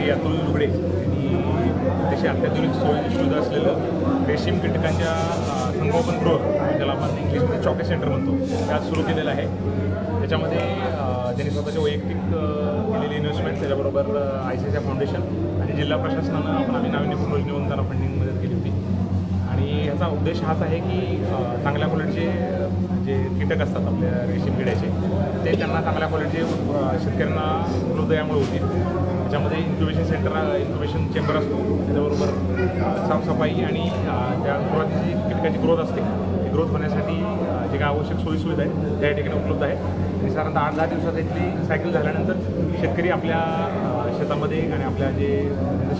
श्री अतुल लुगडे यांनी अतिशय अत्याधुनिक सुविधा असलेलं रेशीम कीटकांच्या संगोपन गृह, ज्याला आपण इंग्लिशमध्ये चॉकी सेंटर म्हणतो, त्यात सुरू केलेलं आहे. त्याच्यामध्ये त्यांनी स्वतःचे वैयक्तिक केलेली इन्व्हेस्टमेंट, त्याच्याबरोबर ICICI फाउंडेशन आणि जिल्हा प्रशासनानं आम्ही नाविन्यपूर्ण योजनेमधून त्यांना फंडिंग मदत केली होती. आणि ह्याचा उद्देश हाच आहे की चांगल्या क्वालिटीचे जे कीटक असतात आपल्या रेशीम किड्याचे, ते त्यांना चांगल्या क्वालिटीचे शेतकऱ्यांना उपलब्ध यामुळे होतील. त्याच्यामध्ये इन्क्युबेशन चेंबर असतो, त्याच्याबरोबर साफसफाई आणि त्या सुरुवातीची जी कीटकाची ग्रोथ असते, ती ग्रोथ होण्यासाठी जे काय आवश्यक सोयीसुविधा आहेत त्या ठिकाणी उपलब्ध आहेत. आणि साधारणतः 8-10 दिवसात इथली सायकल झाल्यानंतर शेतकरी आपल्या शेतामध्ये आणि आपल्या जे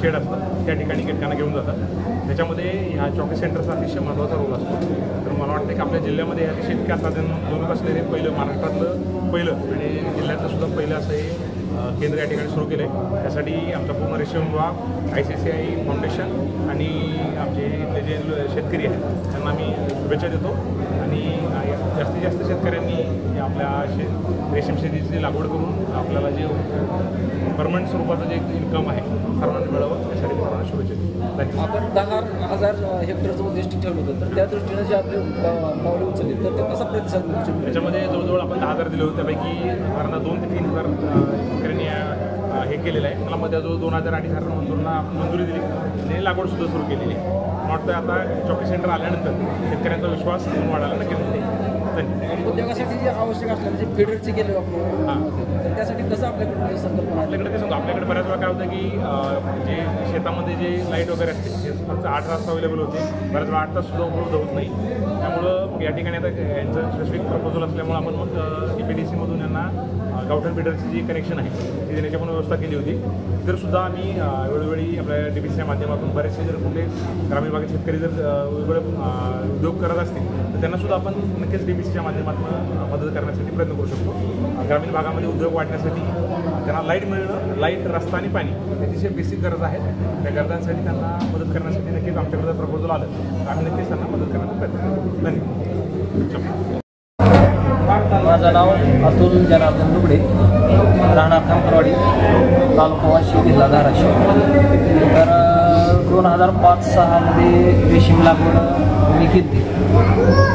शेड असतात त्या ठिकाणी कीटकांना घेऊन जातात. त्याच्यामध्ये ह्या चॉकी सेंटरचा अतिशय महत्त्वाचा रोल असतो. तर मला वाटतं की आपल्या जिल्ह्यामध्ये अतिशय इतक्या साधन असलेले महाराष्ट्रातलं पहिलं आणि जिल्ह्यातलं सुद्धा पहिलं असं हे केंद्र या ठिकाणी सुरू केलं आहे. त्यासाठी आमचा पूर्ण रेशीम विभाग, ICICI फाउंडेशन आणि आमचे इथले जे शेतकरी आहेत त्यांना आम्ही शुभेच्छा देतो. आणि जास्तीत जास्त शेतकऱ्यांनी आपल्या रेशीम शेतीची लागवड करून आपल्याला जे परमनंट स्वरूपाचं जे इन्कम आहे सर्वांना मिळावं, त्यासाठी सर्वांना शुभेच्छा देतो. आपण 10,000 हेक्टरचं उद्दिष्ट ठेवलं होतं, तर त्या दृष्टीनं जे आपले पावले उचलली तर ते कसा प्रतिसाद मिळू? त्याच्यामध्ये जवळजवळ आपण 10,000 दिले होते, त्यापैकी साधारणतः 2 ते 3,000 शेतकऱ्यांनी हे केलेलं आहे. मला मध्ये जो 2,000-2,500 मजुरांना मंजुरी दिली, त्यांनी लागवडसुद्धा सुरू केलेली आहे. मला वाटतं आता चॉकी सेंटर आल्यानंतर शेतकऱ्यांचा विश्वास वाढायला नक्कीच होते. उद्योगासाठी जे आवश्यक असलेलं जे फिडरचे केले आपण, तर त्यासाठी कसं आपल्याकडे संकल्पना? आपल्याकडे ते सांगतो, आपल्याकडे बऱ्याच वेळा काय होतं की जे शेतामध्ये जे लाईट वगैरे असते ते फक्त 8 तास अवेलेबल होते, बऱ्याच वेळा 8 तास सुद्धा उपलब्ध होत नाही. त्यामुळं या ठिकाणी आता यांचं स्पेसिफिक प्रपोजल असल्यामुळे आपण मग EPDC मधून यांना गावठण फिडरची जी कनेक्शन आहे ती देण्याची पण व्यवस्था केली होती. तर सुद्धा आम्ही वेळोवेळी आपल्या DPCच्या माध्यमातून बरेचसे जर कुठे ग्रामीण भागात शेतकरी जर वेगवेगळे उद्योग करत असतील तर त्यांना सुद्धा आपण नक्कीच DPCच्या माध्यमातून मदत करण्यासाठी प्रयत्न करू शकतो. ग्रामीण भागामध्ये उद्योग वाढण्यासाठी त्यांना लाईट मिळणं, लाईट, रस्ता आणि पाणी अतिशय बेसिक गरज आहेत. त्या गरजांसाठी त्यांना मदत करण्यासाठी नक्कीच आमच्याकडे प्रपोजल आलं तर आम्ही नक्कीच त्यांना मदत करण्याचा प्रयत्न करू. धन्यवाद. माझं नाव अतुल जनार्दन लुगडे, राहणार खामकरवाडी, तालुका वाशी, जिल्हा धाराशिव. तर 2005-06 मध्ये रेशीम लागवड मी केली.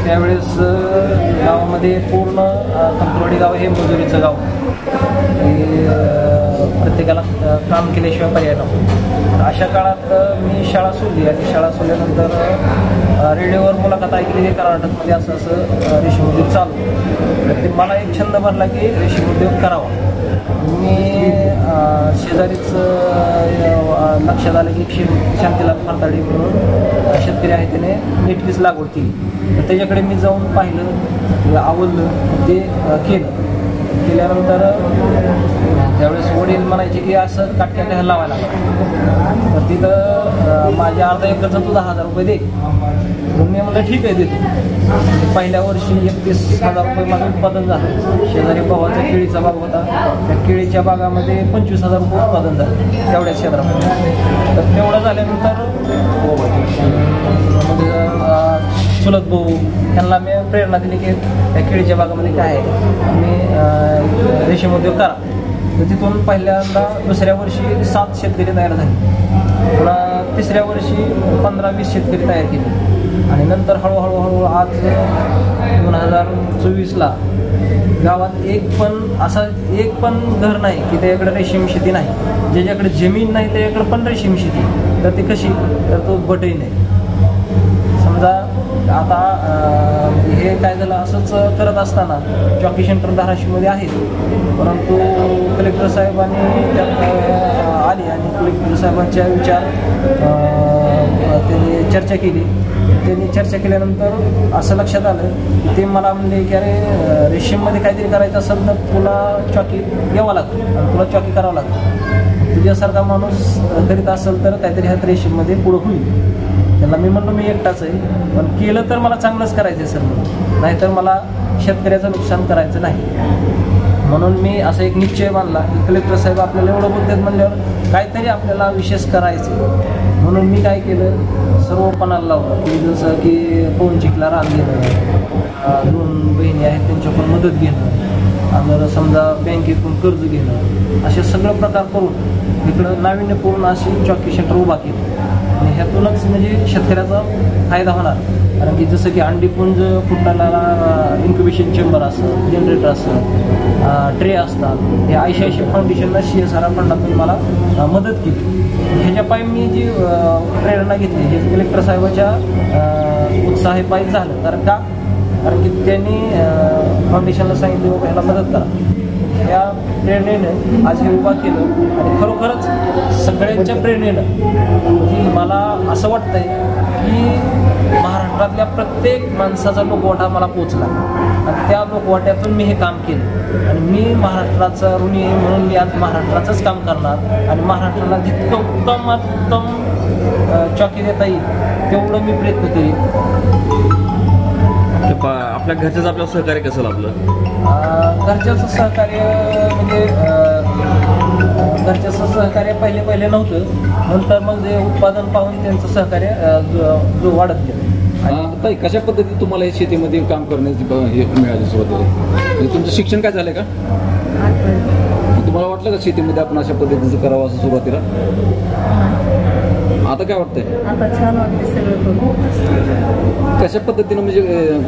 त्यावेळेस गावामध्ये पूर्ण खामकरवाडी गाव हे मजुरीचं गाव, प्रत्येकाला काम केल्याशिवाय पर्याय नव्हतं. अशा काळात मी शाळा सोडली आणि शाळा सोडल्यानंतर रेडिओवर मुलाखत ऐकली की कर्नाटकमध्ये असं रेशीम उद्योग चालू. तर ते मला एक छंद भरला की रेशीम उद्योग करावा. मी शेजारीच लक्षात आलं की शांतीलाल फरताडे म्हणून शेतकरी आहे, त्याने नेटकीच लागवड केली. तर त्याच्याकडे मी जाऊन पाहिलं, आवडलं, ते केल्यानंतर त्यावेळेस वडील म्हणायचे की असं काटक्या काय लावायला लागला. तर तिथं माझ्या अर्धा एकरचा तू 10,000 रुपये दे. म्हणून मी म्हटलं ठीक आहे देतो. पहिल्या वर्षी 31,000 रुपये माझं उत्पादन झालं. शेजारी भावाचा केळीचा बाग होता, त्या केळीच्या बागामध्ये 25,000 रुपये उत्पादन झालं तेवढ्या क्षेत्रामध्ये. तर तेवढं झाल्यानंतर चुलत भाऊ त्यांना मी प्रेरणा दिली की त्या केळीच्या बागामध्ये काय आहे, मी रेशीम उद्योग करा. तर तिथून पहिल्यांदा दुसऱ्या वर्षी 7 शेतकरी तयार झाले. पुन्हा तिसऱ्या वर्षी 15-20 शेतकरी तयार केले. आणि नंतर हळूहळू आज 2024ला गावात एक पण घर नाही की त्याच्याकडे रेशीम शेती नाही. ज्याच्याकडे जमीन नाही त्याच्याकडे पण रेशीम शेती. तर ती कशी, तर तो बटही नाही. समजा आता हे काय झालं, असंच करत असताना चॉकी सेंटर धाराशिवमध्ये आहेत, परंतु कलेक्टर साहेबांनी त्यात आले आणि कलेक्टर साहेबांच्या विचार त्यांनी चर्चा केली. त्यांनी चर्चा केल्यानंतर असं लक्षात आलं की ते मला म्हणले की अरे रेशीममध्ये काहीतरी करायचं असेल तर तुला चॉकी घ्यावं लागतं आणि तुला चॉकी करावं लागतं. तुझ्यासारखा माणूस करीत असेल तर काहीतरी ह्यात रेशीममध्ये पुढं होईल. त्यांना मी म्हणलो मी एकटाच आहे, पण केलं तर मला चांगलंच करायचं आहे सर, नाहीतर मला शेतकऱ्याचं नुकसान करायचं नाही. म्हणून मी असा एक निश्चय मानला की कलेक्टर साहेब आपल्याला एवढं बोलतात म्हणल्यावर काहीतरी आपल्याला विशेष करायचं. म्हणून मी काय केलं, सर्व पणाला लावलं की जसं की पवन चिखला रान घेणं, 2 बहिणी आहेत त्यांच्याकडून मदत घेणं, जर समजा बँकेतून कर्ज घेणं असे सगळं प्रकार करून इकडं नाविन्यपूर्ण अशी चॉकी सेंटर उभा केली आणि ह्यातूनच म्हणजे शेतकऱ्याचा फायदा होणार. कारण की जसं की अंडीपुंज फुटायला इन्क्युबेशन चेंबर असतं, जनरेटर असतं, ट्रे असतात. हे ICICI फाउंडेशनला CSR फंडातून मला मदत केली. ह्याच्या पायी मी जी प्रेरणा घेतली हे कलेक्टर साहेबाच्या उत्साहापायी झालं. कारण की त्यांनी फाउंडेशनला सांगितलं बाबा ह्याला मदत करा. या प्रेरणेनं आज हे उभा केलं आणि खरोखरच सगळ्यांच्या प्रेरणेनं की मला असं वाटतंय की महाराष्ट्रातल्या प्रत्येक माणसाचा लोकवाटा मला पोचला आणि त्या लोकवाट्यातून मी हे काम केलं आणि मी महाराष्ट्राचा ऋणी आहे म्हणून मी आज महाराष्ट्राचंच काम करणार आणि महाराष्ट्राला जितकं उत्तमात उत्तम चॉकी देता येईल तेवढं मी प्रयत्न करीन. आपल्या घरच्याचं आपलं सहकार्य कसं लाभलं? घरच्याचं सहकार्य म्हणजे घरच्याचं सहकार्य पहिले नव्हतं. नंतर मग जे उत्पादन पाहून त्यांचं सहकार्य जो वाढत गेलं. आणि कशा पद्धतीत तुम्हाला हे शेतीमध्ये काम करण्याची हे मिळाली सुरुवातीला? म्हणजे तुमचं शिक्षण काय झालं का? तुम्हाला वाटलं का शेतीमध्ये आपण अशा पद्धतीचं करावं असं सुरुवातीला? आता काय वाटतंय? आता छान वाटते सगळं करून. कशा पद्धतीनं म्हणजे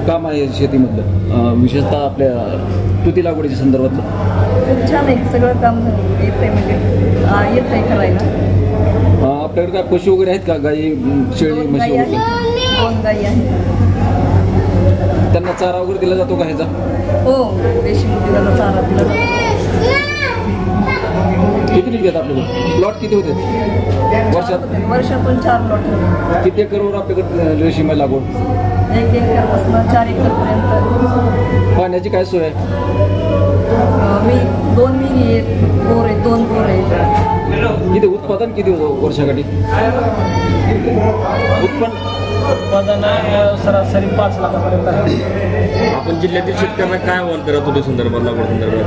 काम आहे शेतीमधलं, विशेषतः आपल्या तुती लागवडीच्या संदर्भातलं? छान आहे सगळं काम येतंय म्हणजे येतंय करायला. आपल्याकडे काय पशु वगैरे आहेत का? गाई, शेळी, म्हशी वगैरे? 2 गायी आहेत. त्यांना चारा वगैरे दिला जातो का ह्याचा? हो, रेशीम उद्योगाचा चारा दिला जातो. किती निघतात आपल्याकडे? प्लॉट किती होते वर्षातून 4 लॉट होते. किती एकरवर आपल्याकडे रेशीम लागवड? 1 एकरपासून 4 एकरपर्यंत. पाण्याची काय सोय आहे? मी 2 विहिरी आहेत, बोर आहेत, 2 बोर आहेत. किती उत्पादन किती होतं वर्षाकाठी? उत्पादन सरासरी 5 लाखापर्यंत आहे. आपण जिल्ह्यातील शेतकऱ्यांना काय आव्हान करत होते संदर्भात, लागवड संदर्भात?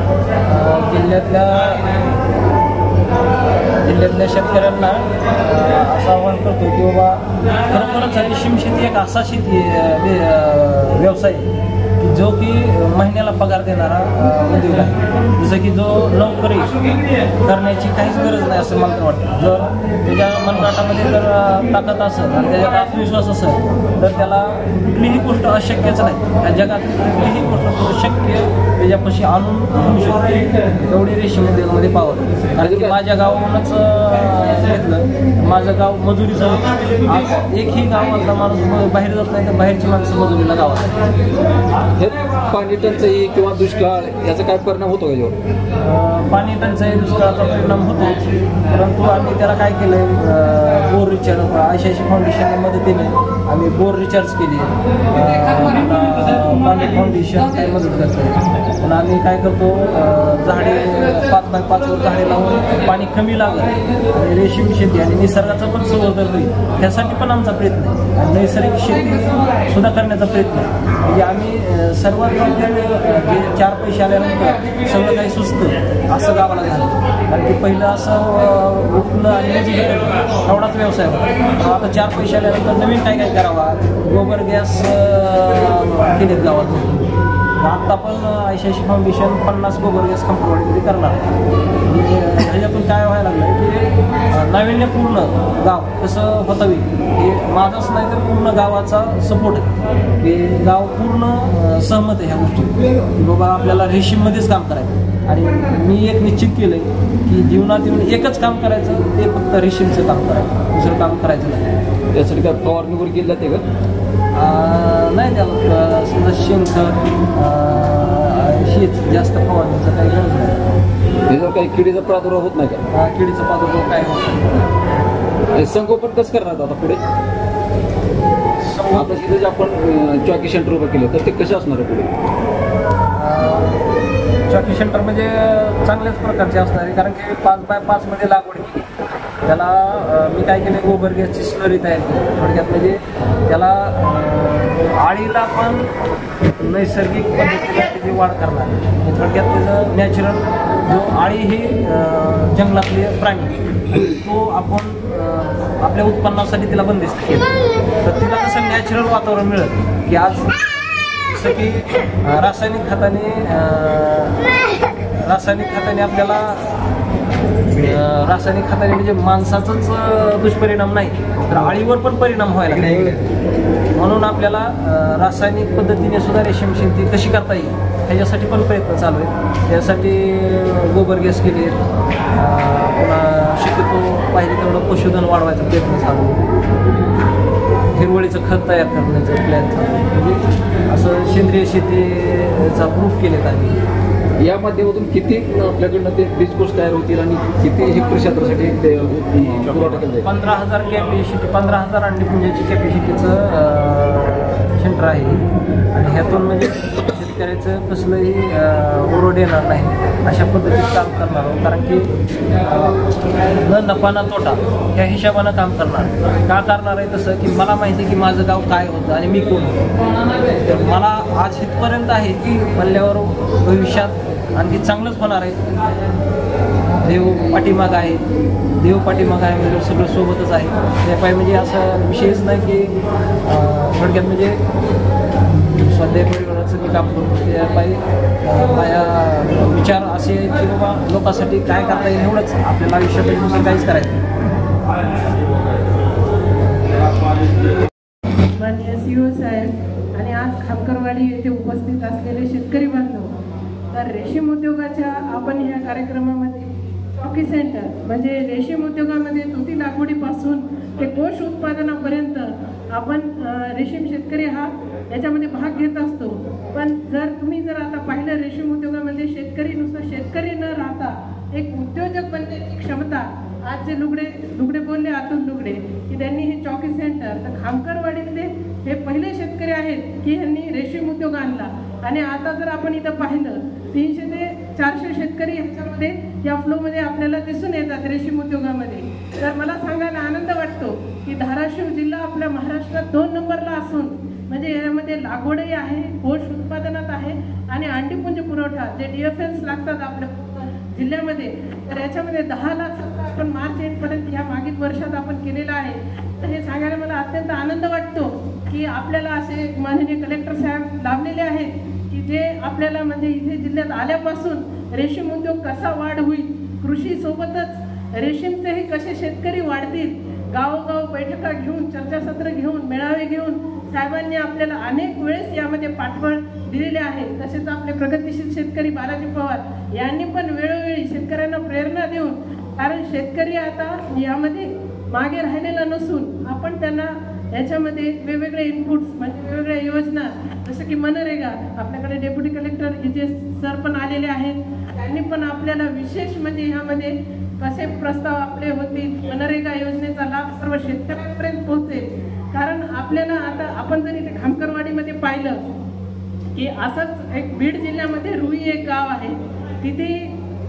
जिल्ह्यातल्या शेतकऱ्यांना असं आवाहन करतो की बाबा खरोखरच रेशीम शेती एक असा शेती व्यवसाय की जो की महिन्याला पगार देणारा उद्योग आहे. जसं की जो नोकरी करण्याची काहीच गरज नाही असं मला वाटतं. जर त्याच्या मनगटामध्ये जर ताकद असेल आणि त्याच्यात आत्मविश्वास असेल तर त्याला कुठलीही गोष्ट अशक्यच नाही. या जगातली कुठलीही गोष्ट शक्य त्याच्यापाशी आणून होऊ शकते. तेवढी रेशीम उद्योगामध्ये पावर. कारण की माझ्या गावाहूनच घेतलं, माझं गाव मजुरीचं होतं. आज एकही गावातला माणूस बाहेर जात नाही तर बाहेरची माणसं मजुरीला गावात. हे पाणी टंचाई किंवा दुष्काळ याचा काय परिणाम होतो का याच्यावर? पाणी टंचाई दुष्काळाचा परिणाम होतोच, परंतु आम्ही त्याला काय केलं, बोर रिचार्ज ICICI फाउंडेशनच्या मदतीने आम्ही बोर रिचार्ज केली. पाणी फाउंडेशन काही मदत करतो. पण आम्ही काय करतो, झाडे 5x5 वर झाडे लावून पाणी कमी लागत आणि रेशीम शेती आणि निसर्गाचं पण संवर्धन होईल त्यासाठी पण आमचा प्रयत्न आहे. आणि नैसर्गिक शेती सुद्धा करण्याचा प्रयत्न आहे. म्हणजे आम्ही सर्वात जे 4 पैसे आल्यानंतर सगळं काही सुचतं असं गावाला झालं. कारण की पहिलं असं उठणं आणि मजुरी करणं एवढाच व्यवसाय होता. आता 4 पैसे आल्यानंतर नवीन काय करावा, गोबर गॅस केलेत गावात. आत्ता पण ICICI फाउंडेशन 50 गोबर गॅस कंपनी करणार. ह्याच्यातून काय व्हायला लागलं की नाविन्यपूर्ण गाव कसं होतं हे माझंच नाही तर पूर्ण गावाचा सपोर्ट आहे. की गाव पूर्ण सहमत आहे ह्या गोष्टी की बाबा आपल्याला रेशीममध्येच काम करायचं. आणि मी एक निश्चित केलं आहे की जीवनात येऊन एकच काम करायचं, ते फक्त रेशीमचं काम करायचं, दुसरं काम करायचं नाही. त्यासाठी काय फवारणी वगैरे केली जाते का? नाही, त्याला समजा शेणखत हेच जास्त फवारणीचं काही गरज नाही. त्याच्यावर काही किडीचा प्रादुर्भाव होत नाही का? किडीचा प्रादुर्भाव काय होत नाही. संगोपन कसं करणार आता पुढे? आता तिथे जे आपण चॉकी सेंटर उभं केलं तर ते कसे असणार आहे पुढे? चॉकी सेंटर म्हणजे चांगल्याच प्रकारचे असणार आहे. कारण की 5x5 मध्ये लागवड केली. त्याला मी काय केलं, गोबर गॅसची स्लरी तयार केली. थोडक्यात म्हणजे त्याला आळीला पण नैसर्गिक पद्धतीने त्याची वाढ करणार. थोडक्यात त्याचं नॅचरल जो आळी ही जंगलातले प्राणी तो आपण आपल्या उत्पन्नासाठी तिला बंदिस्त केलं. तर तिला कसं नॅचरल वातावरण मिळेल की आज जसं की रासायनिक खताने आपल्याला रासायनिक खताने म्हणजे माणसाचाच दुष्परिणाम नाही तर आळीवर पण परिणाम व्हायला लागले. म्हणून आपल्याला रासायनिक पद्धतीने सुद्धा रेशीम शेती कशी करता येईल ह्याच्यासाठी पण प्रयत्न चालू आहेत. त्यासाठी गोबर गॅस केले, पुन्हा शक्यतो पाहिजे तेवढं पशुधन वाढवायचा प्रयत्न चालू आहे. हिरवळीचं खत तयार करण्याचं प्लॅन चालू आहे. म्हणजे असं सेंद्रिय शेतीचा प्रूफ केलेत आम्ही. या माध्यमातून किती आपल्याकडनं ते बीज कोष तयार होतील आणि किती हेक्टर क्षेत्रासाठी ते पुरवठा केला जाईल? 15,000 कॅपॅसिटी, 15,000 अंडी पुंजाची कॅपॅसिटीचं सेंटर आहे आणि ह्यातून म्हणजे शेतकऱ्याचं कसलंही ओरड येणार नाही अशा पद्धतीत काम करणार आहोत. कारण की न नफा ना तोटा ह्या हिशोबानं काम करणार. का करणार आहे तसं की मला माहिती आहे की माझं गाव काय होतं आणि मी कोण होतो. तर मला आज इथपर्यंत आहे की म्हणल्यावर भविष्यात आणखी चांगलंच होणार आहे. देव पाठीमाग आहे, म्हणजे सगळं सोबतच आहे. त्यापायी म्हणजे असं विषयच नाही की थोडक्यात म्हणजे स्वाध्याय परिवाराचं मी काम करतो. त्यापायी माझ्या विचार असे की बाबा लोकांसाठी काय करता येईल एवढंच आपल्याला आयुष्यात दुसरं काहीच करायचं. माननीय CEO साहेब आणि आज खामकरवाडी येथे उपस्थित असलेले शेतकरी बांधव, तर रेशीम उद्योगाच्या आपण ह्या कार्यक्रमामध्ये चॉकी सेंटर म्हणजे रेशीम उद्योगामध्ये तुती लागवडीपासून ते कोष उत्पादनापर्यंत आपण रेशीम शेतकरी हा याच्यामध्ये भाग घेत असतो. पण तुम्ही जर आता पाहिलं रेशीम उद्योगामध्ये शेतकरी नुसतं शेतकरी न राहता एक उद्योजक बनण्याची क्षमता आज जे लुगडे बोलले अतुल लुगडे की त्यांनी हे चॉकी सेंटर, तर खामकरवाडीतले हे पहिले शेतकरी आहेत की यांनी रेशीम उद्योग आणला. आणि आता जर आपण इथं पाहिलं 300 ते 400 शेतकरी ह्याच्यामध्ये या फ्लोमध्ये आपल्याला दिसून येतात रेशीम उद्योगामध्ये. तर मला सांगायला आनंद वाटतो की धाराशिव जिल्हा आपल्या महाराष्ट्रात 2 नंबरला असून म्हणजे यामध्ये लागवडही आहे, कोष उत्पादनात आहे आणि अंडीपुंज पुरवठा जे DFLs लागतात आपल्या जिल्ह्यामध्ये, तर याच्यामध्ये 10 लाख आपण मार्च एंडपर्यंत ह्या मागील वर्षात आपण केलेलं आहे. तर हे सांगायला मला अत्यंत आनंद वाटतो की आपल्याला असे माननीय कलेक्टर साहेब लाभलेले आहेत की जे आपल्याला म्हणजे इथे जिल्ह्यात आल्यापासून रेशीम उद्योग कसा वाढ होईल, कृषीसोबतच रेशीमचेही कसे शेतकरी वाढतील, गावोगाव बैठका घेऊन, चर्चासत्र घेऊन, मेळावे घेऊन साहेबांनी आपल्याला अनेक वेळेस यामध्ये पाठबळ दिलेले आहे. तसेच आपले प्रगतिशील शेतकरी बालाजी पवार यांनी पण वेळोवेळी शेतकऱ्यांना प्रेरणा देऊन, कारण शेतकरी आता यामध्ये मागे राहिलेला नसून आपण त्यांना याच्यामध्ये वेगवेगळे इनपुट्स म्हणजे वेगवेगळ्या योजना जसं की मनरेगा, आपल्याकडे डेप्युटी कलेक्टर जे सर पण आलेले आहेत, त्यांनी पण आपल्याला विशेष म्हणजे ह्यामध्ये कसे प्रस्ताव आपले होतील, मनरेगा योजनेचा लाभ सर्व शेतकऱ्यांपर्यंत पोहोचेल. कारण आपल्याला आता आपण जर इथे खामकरवाडीमध्ये पाहिलं की असंच एक बीड जिल्ह्यामध्ये रुई एक गाव आहे, तिथे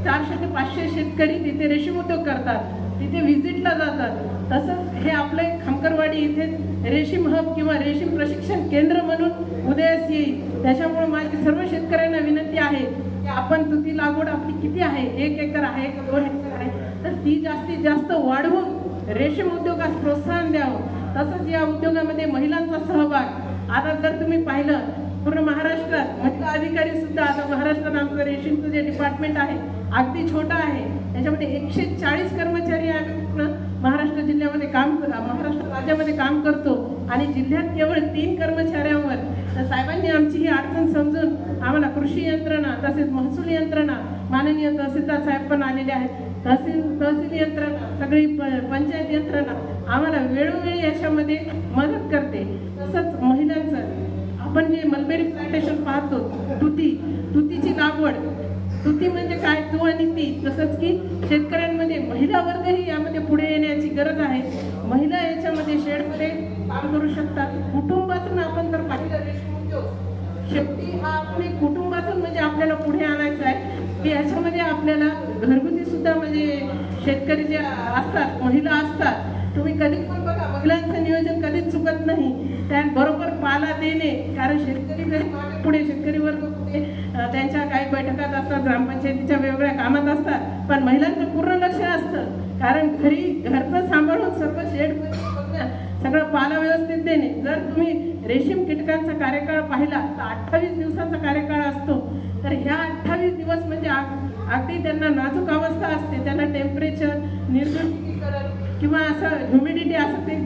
400 ते 500 शेतकरी तिथे रेशीम उद्योग करतात, तिथे व्हिजिटला जातात. तसंच हे आपले खामकरवाडी इथे रेशीम हब किंवा रेशीम प्रशिक्षण केंद्र म्हणून उदयास येईल. त्याच्यामुळे माझी सर्व शेतकऱ्यांना विनंती आहे की आपण तुती लागवड आपली किती आहे, 1 एकर आहे का 2 एकर आहे, तर ती जास्तीत जास्त वाढवून रेशीम उद्योगास प्रोत्साहन द्यावं. तसंच या उद्योगामध्ये महिलांचा सहभाग, आता जर तुम्ही पाहिलं पूर्ण महाराष्ट्रात महिला अधिकारी सुद्धा, आता महाराष्ट्रात आमचं रेशीमचं जे डिपार्टमेंट आहे अगदी छोटं आहे, त्याच्यामध्ये 140 कर्मचारी आम्ही पूर्ण महाराष्ट्र जिल्ह्यामध्ये महाराष्ट्र राज्यामध्ये काम करतो आणि जिल्ह्यात केवळ 3 कर्मचाऱ्यांवर. तर साहेबांनी आमची ही अडचण समजून आम्हाला कृषी यंत्रणा तसेच महसूल यंत्रणा, माननीय तहसीलदार साहेब पण आलेले आहेत, तहसील यंत्रणा, सगळी पंचायत यंत्रणा आम्हाला वेळोवेळी याच्यामध्ये मदत करते. तसंच महिलांचं आपण जे मलबेरी प्लांटेशन पाहतो, तुतीची लागवड, तुती म्हणजे काय, तू आणि ती, तसंच की शेतकऱ्यांमध्ये महिला वर्गही यामध्ये पुढे येण्याची गरज आहे. महिला याच्यामध्ये शेडमध्ये काम करू शकतात. कुटुंबातून आपण जर पाहिलं रेशीम उद्योग शेती हा आपण एक कुटुंबातून म्हणजे आपल्याला पुढे आणायचं आहे की याच्यामध्ये आपल्याला घरगुती सुद्धा म्हणजे शेतकरी जे असतात, महिला असतात, तुम्ही कधी पण बघा महिलांचं नियोजन कधीच चुकत नाही. त्याबरोबर पाला देणे, कारण शेतकरी पुढे शेतकरी वर्ग पुढे त्यांच्या काही बैठकात असतात, ग्रामपंचायतीच्या वेगवेगळ्या कामात असतात, पण महिलांचं पूर्ण लक्ष असतं. कारण घरचं सांभाळून सर्व शेड त्यांना सगळं पाला व्यवस्थित देणे. जर तुम्ही रेशीम कीटकांचा कार्यकाळ पाहिला तर 28 दिवसांचा कार्यकाळ असतो. तर ह्या 28 दिवस म्हणजे अगदी त्यांना नाजूक अवस्था असते. त्यांना टेम्परेचर, निर्जंतुकीकरण किंवा असं ह्युमिडिटी असं ते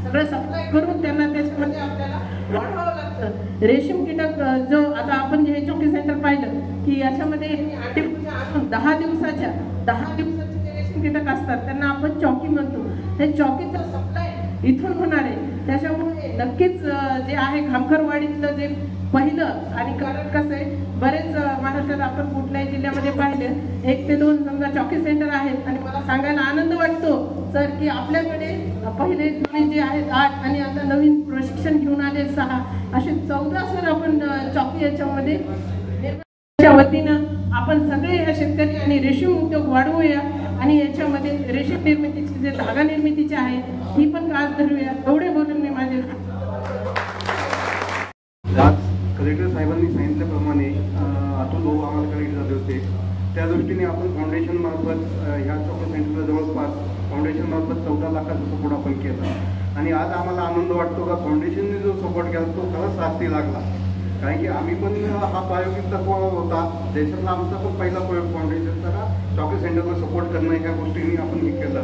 सगळं सप्लाय करून त्यांना त्याच्यामध्ये आपल्याला वाढवावं लागतं. रेशीम कीटक जो आता आपण जे चॉकी सेंटर पाहिलं की याच्यामध्ये आर्टिफिशियल 10 दिवसाचे जे रेशीम कीटक असतात त्यांना आपण चॉकी म्हणतो. हे चॉकीचा सप्लाय इथून होणार आहे. त्याच्यामुळे नक्कीच जे आहे खामकरवाडीतलं जे पहिलं आणि कारण कसं आहे बरेच महाराष्ट्रात आपण कुठल्याही जिल्ह्यामध्ये पाहिलं 1 ते 2 समजा चॉकी सेंटर आहेत आणि मला सांगायला आनंद वाटतो सर की आपल्याकडे पहिले जे आहेत 8 आणि आता नवीन प्रशिक्षण घेऊन आले 6 असे 14 सर आपण चॉकी याच्यामध्ये वतीनं आपण सगळे ह्या शेतकरी आणि रेशीम उद्योग वाढवूया आणि याच्यामध्ये रेशीम निर्मितीची जे धागा निर्मितीची आहे ही पण कास धरूया. एवढे बोलून मी माझे आज कलेक्टर साहेबांनी सांगितल्याप्रमाणे अतुल भाऊ आम्हाला कलेक्ट झाले होते. त्या दृष्टीने आपण फाउंडेशन मार्फत ह्या चॉकी सेंटरला जवळपास फाउंडेशन मार्फत 14 लाखाचा सपोर्ट आपण केला आणि आज आम्हाला आनंद वाटतो का फाउंडेशनने जो सपोर्ट केला तो खरंच सार्थी लागला. कारण की आम्ही पण हा प्रायोगिक तत्व होता. देशातला आमचा पण पहिला प्रयोग फाउंडेशनचा का चॉकी सेंटरला सपोर्ट करणं ह्या गोष्टींनी आपण हे केलं.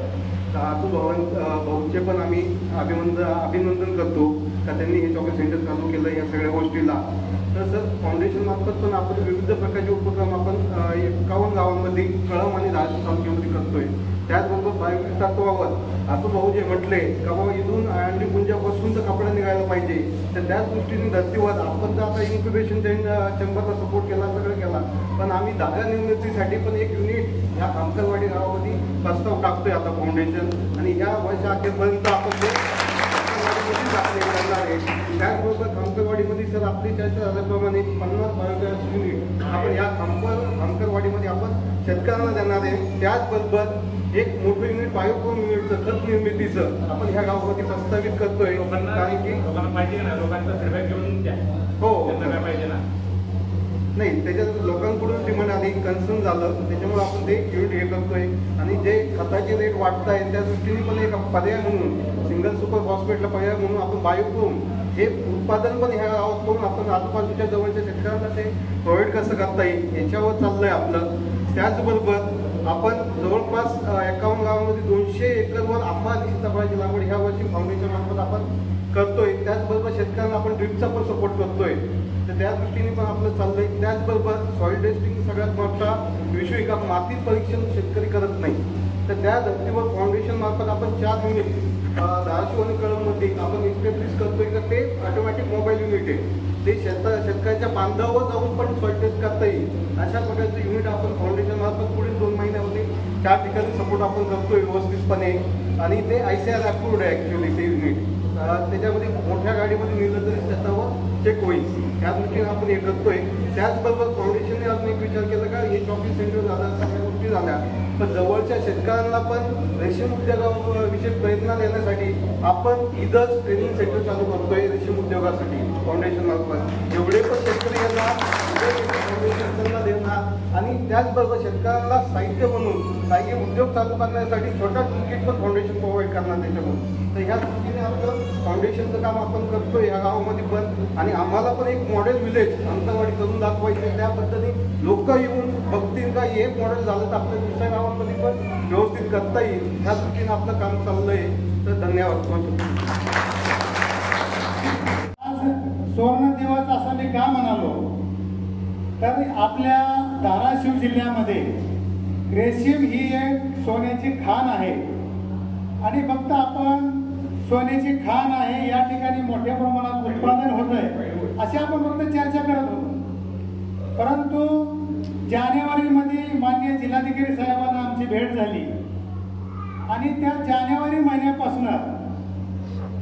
तर अतुल भाऊंचे पण आम्ही अभिनंदन करतो का त्यांनी हे चॉकी सेंटर चालू केलं या सगळ्या गोष्टीला. तर सर फाउंडेशन मार्फत पण आपण विविध प्रकारचे उपक्रम आपण 51 गावांमध्ये कळम आणि धाराशिव तालुक्यामध्ये करतोय. त्याचबरोबर प्रायोगिक तत्वावर अतुल भाऊ जे म्हटले का बाबा इथून अंडी पुंजापासून तर कपडा निघायला पाहिजे. तर त्याच दृष्टीने धर्तीवर आपण तर आता इन्क्युबेशन चेंबरला सपोर्ट केला सगळं केला पण आम्ही धागा निर्मितीसाठी पण एक युनिट ह्या खामकरवाडी गावामध्ये प्रस्ताव टाकतोय आता फाउंडेशन आणि ह्या वर्षा अखेरपर्यंत आपण ते करणार आहे. त्याचबरोबर खामकरवाडीमध्ये सर आपली चर्चा झाल्याप्रमाणे 50 बायोगॅस युनिट आपण या खामकरवाडीमध्ये आपण शेतकऱ्यांना देणार आहे. त्याचबरोबर एक मोठं युनिट बायोकोन युनिटचं खत निर्मितीचं आपण ह्या गावामध्ये प्रस्तावित करतोय. कारण की लोकांना पाहिजे ना, लोकांचा फीडबॅक घेऊन द्या. हो काय पाहिजे ना नाही त्याच्यात लोकांकडून डिमांड आली कन्सर्न झालं त्याच्यामुळे आपण ते युनिट हे करतोय. आणि जे खताचे रेट वाढत आहे त्या दृष्टीने पण एक पर्याय म्हणून सिंगल सुपर फॉस्फेटला पर्याय म्हणून आपण बायोकोन हे उत्पादन पण ह्या गावात करून आपण आजूबाजूच्या जवळच्या शेतकऱ्यांना ते प्रोव्हाइड कसं करता येईल याच्यावर चाललंय आपलं. त्याचबरोबर आपण जवळपास 51 गावांमध्ये 200 एकरवर आंबा आणि सीताफळाची लागवड ह्या वर्षी फाउंडेशन मार्फत आपण करतोय. त्याचबरोबर शेतकऱ्यांना आपण ड्रिपचा पण सपोर्ट करतोय. तर त्या दृष्टीने पण आपलं चाललंय. त्याचबरोबर सॉइल टेस्टिंग सगळ्यात मोठा विषय का माती परीक्षण शेतकरी करत नाही. तर त्या धर्तीवर फाउंडेशन मार्फत आपण 4 युनिट धाराशिव आणि कळममध्ये आपण इस्टॅब्लिश करतोय का ते ऑटोमॅटिक मोबाईल युनिट आहे. ते शेतकऱ्याच्या बांधावर जाऊन पण सॉइल टेस्ट करता येईल अशा प्रकारचे युनिट आपण फाउंडेशन मार्फत पुढील 2 महिन्यामध्ये 4 ठिकाणी सपोर्ट आपण करतोय व्यवस्थितपणे. आणि ते ICAR अप्रूव्ड आहे ॲक्च्युली ते युनिट. त्याच्यामध्ये मोठ्या गाडीमध्ये नेलं तरी त्याच्यावर चेक होईल. त्या दृष्टीने आपण हे करतोय. त्याचबरोबर फाउंडेशनने अजून एक विचार केला का हे चॉकी सेंटर झालं सगळ्या गोष्टी झाल्या पण जवळच्या शेतकऱ्यांना पण रेशीम उद्योगाविषयी प्रेरणा देण्यासाठी आपण इथंच ट्रेनिंग सेंटर चालू करतोय रेशीम उद्योगासाठी फाउंडेशन मार्फत. जेवढे पण शेतकरी यांना फाउंडेशन देणार आणि त्याचबरोबर शेतकऱ्यांना साहित्य म्हणून काही उद्योग चालू करण्यासाठी छोटा टूलकिट पण फाउंडेशन प्रोव्हाइड करणार त्याच्याकडून. तर ह्या दृष्टीने आपलं फाउंडेशनचं काम आपण करतोय या गावामध्ये पण. आणि आम्हाला पण एक मॉडेल विलेज अंतरवाडी करून दाखवायचे त्या पद्धतीने लोक येऊन बघतील का हे मॉडेल झालं तर आपल्या दुसऱ्या गावांमध्ये पण व्यवस्थित करता येईल. ह्या दृष्टीने आपलं काम चाललंय. तर धन्यवाद. सुवर्ण दिवस असं मी का म्हणालो तर आपल्या धाराशिव जिल्ह्यामध्ये रेशीम ही एक सोन्याची खाण आहे आणि फक्त आपण सोन्याची खाण आहे या ठिकाणी मोठ्या प्रमाणात उत्पादन होत आहे अशी आपण फक्त चर्चा करत होतो. परंतु जानेवारीमध्ये माननीय जिल्हाधिकारी साहेबांना आमची भेट झाली आणि त्या जानेवारी महिन्यापासून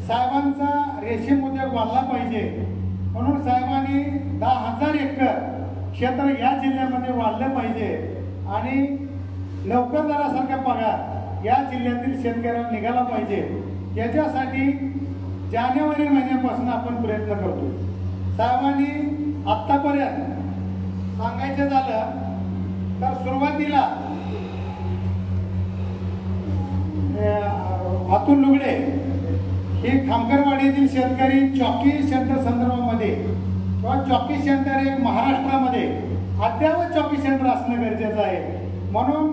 साहेबांचा रेशीम उद्योग वाढला पाहिजे म्हणून साहेबांनी 10,000 एकर क्षेत्र या जिल्ह्यामध्ये वाढलं पाहिजे आणि नोकरदारासारखा पगार या जिल्ह्यातील शेतकऱ्यांना निघाला पाहिजे याच्यासाठी जानेवारी महिन्यापासून आपण प्रयत्न करतो. साहेबांनी आत्तापर्यंत सांगायचं झालं तर सुरुवातीला अतुल लुगडे की खामकरवाडीतील शेतकरी चॉकी सेंटर संदर्भामध्ये किंवा चॉकी सेंटर एक महाराष्ट्रामध्ये अद्यावत चॉकी सेंटर असणं गरजेचं आहे. म्हणून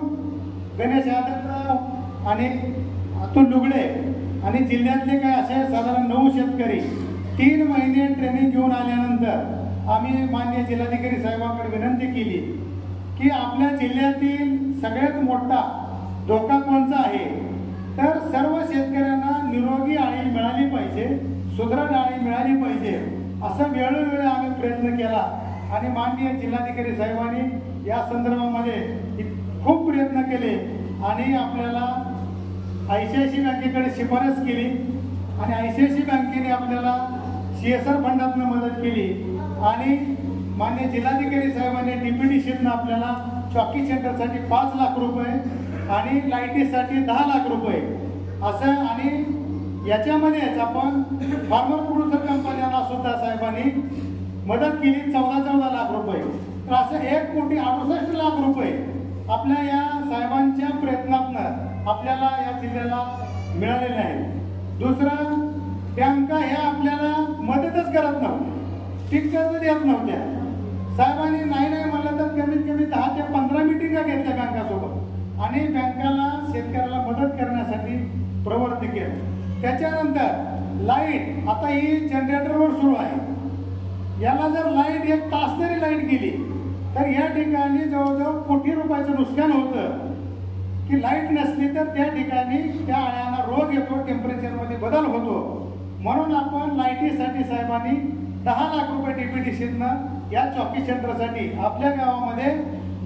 गणेश यादवराव आणि अतुल लुगडे आणि जिल्ह्यातले काय असे साधारण 9 शेतकरी 3 महिने ट्रेनिंग घेऊन आल्यानंतर आम्ही माननीय जिल्हाधिकारी साहेबांकडे विनंती केली की आपल्या जिल्ह्यातील सगळ्यात मोठा धोका कोणता आहे, तर सर्व शेतकऱ्यांना निरोगी आळी मिळाली पाहिजे, सुदृढ आळी मिळाली पाहिजे, असं वेळोवेळी आम्ही प्रयत्न केला. आणि माननीय जिल्हाधिकारी साहेबांनी या संदर्भामध्ये खूप प्रयत्न केले आणि आपल्याला ICICI बँकेकडे शिफारस केली आणि ICICI बँकेने आपल्याला CSR फंडातून मदत केली आणि माननीय जिल्हाधिकारी साहेबांनी DPDCतून आपल्याला चॉकी सेंटरसाठी 5 लाख रुपये आणि लाईटीसाठी 10 लाख रुपये असं, आणि याच्यामध्येच आपण फार्मर प्रोड्युसर कंपन्यांना सुद्धा साहेबांनी मदत केली 14 लाख रुपये. तर असं 1,68,00,000 रुपये आपल्या या साहेबांच्या प्रयत्नातनं आपल्याला या जिल्ह्याला मिळालेले आहे. दुसरं, बँका ह्या आपल्याला मदतच करत नव्हत्या, टिकट देत नव्हत्या. साहेबांनी नाही म्हणलं तर कमीत कमी 10 ते 15 मिटिंगा घेतल्या बँकासोबत आणि बँकाला शेतकऱ्याला मदत करण्यासाठी प्रवृत्त केलं. त्याच्यानंतर लाईट आता ही जनरेटरवर सुरू आहे. याला जर लाईट 1 तास जरी लाईट गेली तर या ठिकाणी जवळजवळ कोटी रुपयाचं नुकसान होतं की लाईट नसली तर त्या ठिकाणी त्या आळ्यांना रोग येतो, टेम्परेचरमध्ये बदल होतो. म्हणून आपण लाईटीसाठी साहेबांनी 10 लाख रुपये DPDCतनं या चॉकी सेंटरसाठी आपल्या गावामध्ये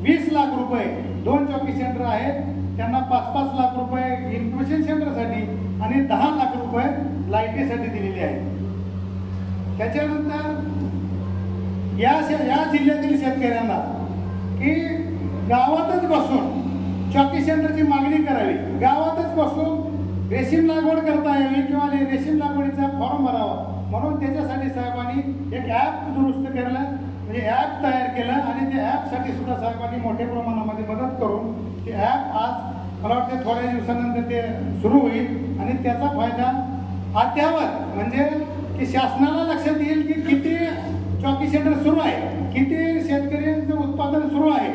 20 लाख रुपये 2 चॉकी सेंटर आहेत त्यांना 5-5 लाख रुपये इन्क्युबेशन सेंटरसाठी आणि 10 लाख रुपये लाईटीसाठी दिलेले आहेत. त्याच्यानंतर या जिल्ह्यातील शेतकऱ्यांना की गावातच बसून चॉकी सेंटरची मागणी करावी, गावातच बसून रेशीम लागवड करता यावी किंवा रेशीम लागवडीचा फॉर्म भरावा, म्हणून त्याच्यासाठी साहेबांनी एक ॲप दुरुस्त केलं, म्हणजे ॲप तयार केलं आणि त्या ॲपसाठी सुद्धा साहेबांनी मोठ्या प्रमाणामध्ये मदत करून ते ॲप आज मला वाटतं थोड्या दिवसानंतर ते सुरू होईल आणि त्याचा फायदा अद्यावत म्हणजे की शासनाला लक्षात येईल की किती चॉकी सेंटर सुरू आहे, किती शेतकऱ्यांचं उत्पादन सुरू आहे,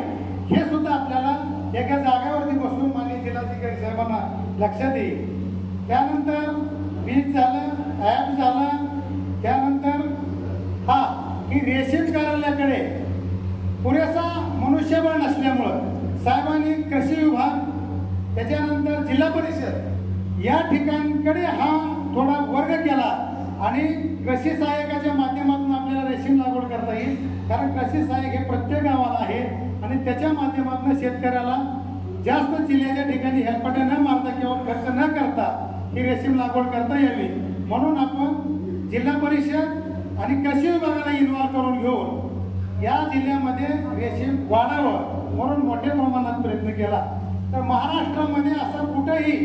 हे सुद्धा आपल्याला एका जागेवरती बसून माननीय जिल्हाधिकारी साहेबांना लक्षात येईल. त्यानंतर वीज झालं, ॲप झालं, त्यानंतर की रेशीम कार्यालयाकडे पुरेसा मनुष्यबळ नसल्यामुळं साहेबांनी कृषी विभाग त्याच्यानंतर जिल्हा परिषद या ठिकाणकडे हा थोडा वर्ग केला आणि कृषी सहाय्यकाच्या माध्यमातून आपल्याला रेशीम लागवड करता येईल, कारण कृषी सहाय्यक हे प्रत्येक गावाला आहे आणि त्याच्या माध्यमातून शेतकऱ्याला जास्त जिल्ह्याच्या ठिकाणी हेलपाटे न मारता किंवा खर्च न करता ही रेशीम लागवड करता यावी. म्हणून आपण जिल्हा परिषद आणि कृषी विभागाला इन्व्हॉल्व करून घेऊन या जिल्ह्यामध्ये रेशीम वाढावं म्हणून मोठ्या प्रमाणात प्रयत्न केला. तर महाराष्ट्रामध्ये असं कुठंही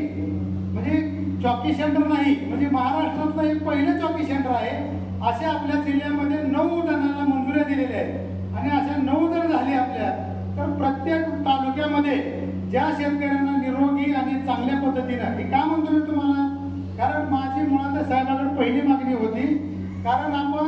म्हणजे चॉकी सेंटर नाही, म्हणजे महाराष्ट्रातलं एक पहिलं चॉकी सेंटर आहे. असे आपल्या जिल्ह्यामध्ये 9 जणांना मंजुऱ्या दिलेल्या आहेत आणि अशा 9 जर झाले आपल्या तर प्रत्येक तालुक्यामध्ये ज्या शेतकऱ्यांना निरोगी आणि चांगल्या पद्धतीनं हे का म्हणतो मी तुम्हाला, कारण माझी मुळात साहेबांकडे पहिली मागणी होती, कारण आपण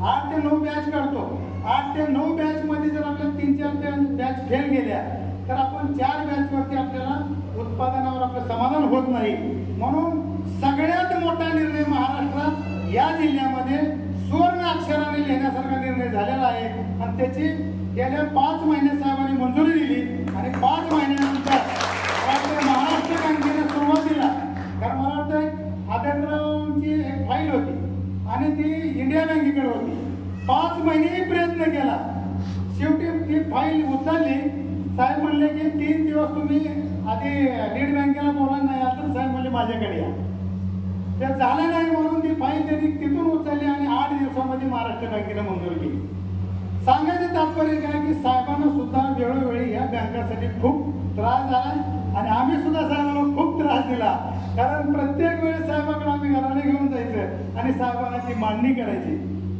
8 ते 9 बॅच करतो, 8 ते 9 बॅचमध्ये जर आपल्या 3-4 बॅच फेल गेल्या तर आपण 4 बॅचवरती आपल्याला उत्पादनावर आपलं समाधान होत नाही. म्हणून सगळ्यात मोठा निर्णय महाराष्ट्रात या जिल्ह्यामध्ये सुवर्ण अक्षराने लिहिण्यासारखा निर्णय झालेला आहे आणि त्याची गेल्या 5 महिन्यात साहेबांनी मंजुरी दिली आणि 5 महिन्यानंतर महाराष्ट्र बँकेने सुरुवातीला, कारण मला वाटतं आदररावांची एक फाईल होती आणि ती इंडिया बँकेकडे होती, 5 महिने प्रयत्न केला, शेवटी ती फाईल उचलली. साहेब म्हणले की 3 दिवस तुम्ही आधी लीड बँकेला बोलायला नाही आलं तर साहेब म्हणले माझ्याकडे या. ते झालं नाही म्हणून ती फाईल त्यांनी तिथून उचलली आणि 8 दिवसामध्ये महाराष्ट्र बँकेने मंजूर केली. सांगायचं तात्पर्य काय की साहेबांना सुद्धा वेळोवेळी या बँकासाठी खूप त्रास झाला आणि आम्ही सुद्धा साहेबांना खूप त्रास दिला, कारण प्रत्येक वेळेस साहेबांकडे आम्ही घराने घेऊन जायचं आणि साहेबांना ती मांडणी करायची.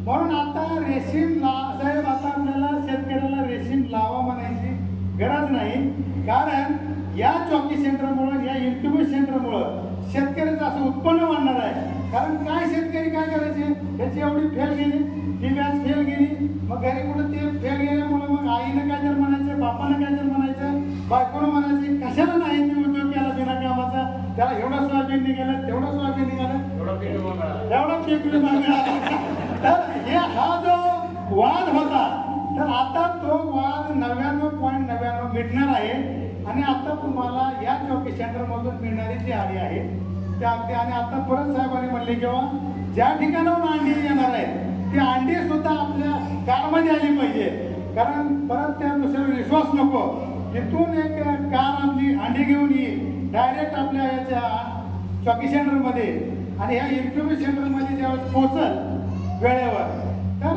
म्हणून आता रेशीम साहेब आता आपल्याला शेतकऱ्याला रेशीम लावा म्हणायची गरज नाही. कारण या चॉकी सेंटरमुळं, या इन्क्युबेशन सेंटरमुळं शेतकऱ्याचं असं उत्पन्न वाढणार आहे. कारण काय शेतकरी काय करायचे, त्याची एवढी फेल गेली, ती व्याज फेल गेली, मग घरी कुठं ते फेल गेल्यामुळं मग आईनं काय तर म्हणायचं, बापानं काय तर म्हणायचं, बायकोनं म्हणायचे कशाला नाही मी उद्योग केला बिना कामाचा, त्याला एवढं सोयाबीन निघालं, तेवढं सोयाबीन निघालं, एवढा पीक विमा मिळाला. तर हा जो वाद होता, तर आता तो वाद 99.99 मिटणार आहे. आणि आता तुम्हाला या चौकी सेंटरमधून मिळणारी जी आडी आहे त्या अगदी, आणि आता परत साहेबांनी म्हणले किंवा ज्या ठिकाणाहून अंडी येणार आहे ती अंडी सुद्धा आपल्या कारमध्ये आली पाहिजे. कारण परत त्या दुसऱ्यावर विश्वास नको. इथून एक कार आपली अंडी घेऊन येईल डायरेक्ट आपल्या याच्या चौकी सेंटरमध्ये, आणि ह्या इन्क्युबेशन सेंटरमध्ये ज्यावेळेस पोहोचल वेळेवर, तर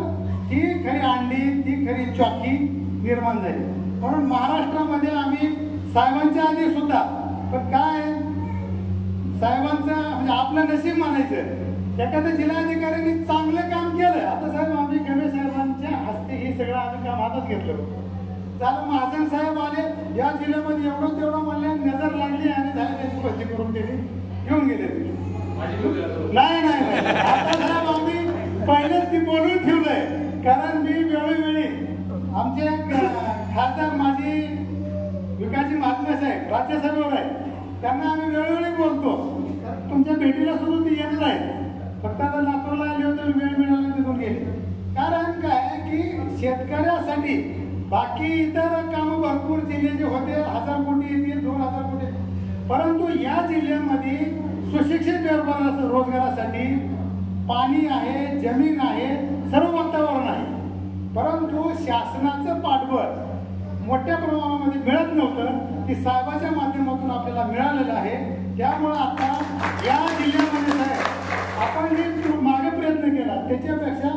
ती खरी अंडी, ती खरी चौकी निर्माण झाली. म्हणून महाराष्ट्रामध्ये आम्ही साहेबांच्या आधी सुद्धा, पण काय साहेबांचं म्हणजे आपलं नशीब मानायचं, एखाद्या जिल्हाधिकाऱ्यांनी चांगलं काम केलं. आता साहेब आम्ही गणेश साहेबांच्या हस्ते हे सगळं आम्ही काम हातात घेतलं. झालं महाजन साहेब आले या जिल्ह्यामध्ये, एवढं तेवढं म्हणले, नजर लागली आणि झाली त्याची भरती करून त्यांनी घेऊन गेले. नाही आता साहेब आम्ही पहिलेच ती बोलून ठेवलंय. कारण मी वेळोवेळी आमचे खासदार माजी विकासजी महात्मे साहेब राज्यसभेवर आहे, त्यांना आम्ही वेळोवेळी बोलतो. तुमच्या भेटीला सुद्धा ती येणार आहे. फक्त आता लातूरला आले होते, वेळ मिळाला तिथून गेले. कारण काय की शेतकऱ्यासाठी बाकी इतर कामं भरपूर जिल्ह्याचे होते, 1000 कोटी येतील, 2000 कोटी, परंतु या जिल्ह्यामध्ये सुशिक्षित रोजगारासाठी पाणी आहे, जमीन आहे, सर्व वातावरण आहे. परंतु शासनाचं पाठबळ मोठ्या प्रमाणामध्ये मिळत नव्हतं, ती साहेबाच्या माध्यमातून आपल्याला मिळालेलं आहे. त्यामुळं आता या जिल्ह्यामध्ये साहेब आपण जे मागे प्रयत्न केला त्याच्यापेक्षा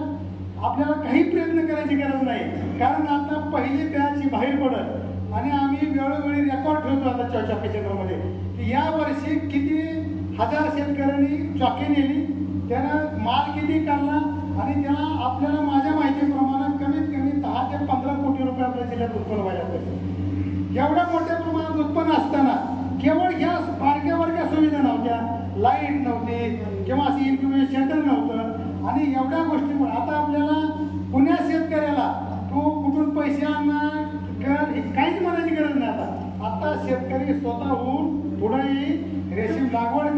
आपल्याला काही प्रयत्न करायची गरज नाही. कारण आता पहिली बॅच ही बाहेर पडत, आणि आम्ही वेळोवेळी रेकॉर्ड ठेवतो आता चौकी सेंटरमध्ये की या वर्षी किती हजार शेतकऱ्यांनी चौकी नेली, त्यानं माल किती काढला, आणि त्याला आपल्याला माझ्या माहितीप्रमाणे कमीत कमी 10 ते 15 कोटी रुपये आपल्या जिल्ह्यात उत्पन्न व्हायला पाहिजे. एवढ्या मोठ्या प्रमाणात उत्पन्न असताना केवळ ह्या बारक्या सुविधा नव्हत्या, लाईट नव्हती किंवा अशी इन्क्युबेशन सेंटर नव्हतं, आणि एवढ्या गोष्टीमुळे आता आपल्याला पुण्या शेतकऱ्याला तू कुठून पैसे आणणार काहीच म्हणायची गरज नाही. आता शेतकरी स्वतःहून पुढे रेशीम लागवड